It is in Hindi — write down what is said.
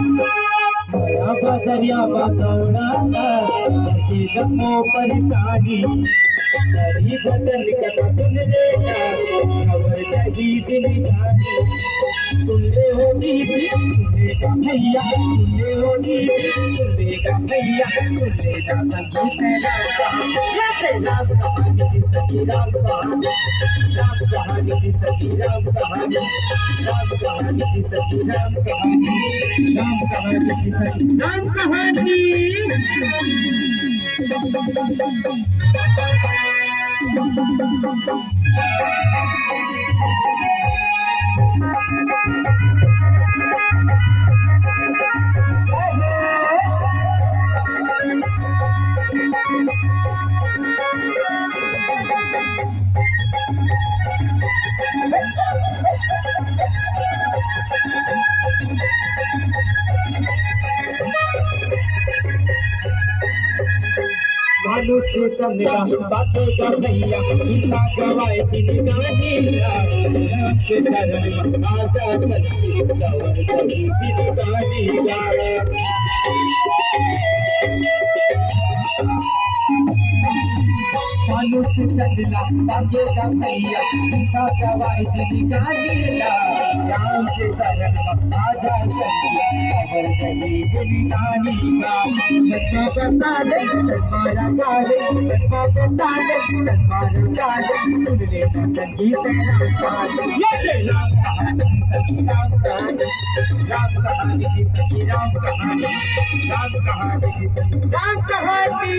बड़ा बजरिया बतौड़ा की जमो परेशानी गरीब बदल कथा सुन लेगा खबर शहीद निशानी सुन ले हो दीदी सुनेगा भैया सुन ले हो दीदी सुनेगा भैया सुनेगा संगीत राम कहानी की सखी राम कहानी राम कहानी की सखी राम कहानी राम कहानी की सखी राम कहानी राम कहानी की सखी राम कहानी मनुष्य चंद्रा बातें कर भैया गीता गवाए दिन गानीला राम के शरण में आजा सखी गवर कही दिन गानीला मनुष्य चंद्रा बातें कर भैया गीता गवाए दिन गानीला राम के शरण में आजा सखी गवर कही दिन गानीला साले तुम्हारा गाले बाबा साले तुम्हारा गाले तुमने संगीत राम कहानी राम कहानी राम कहानी राम कहानी की सखी राम कहानी राम कहानी की सखी राम कहानी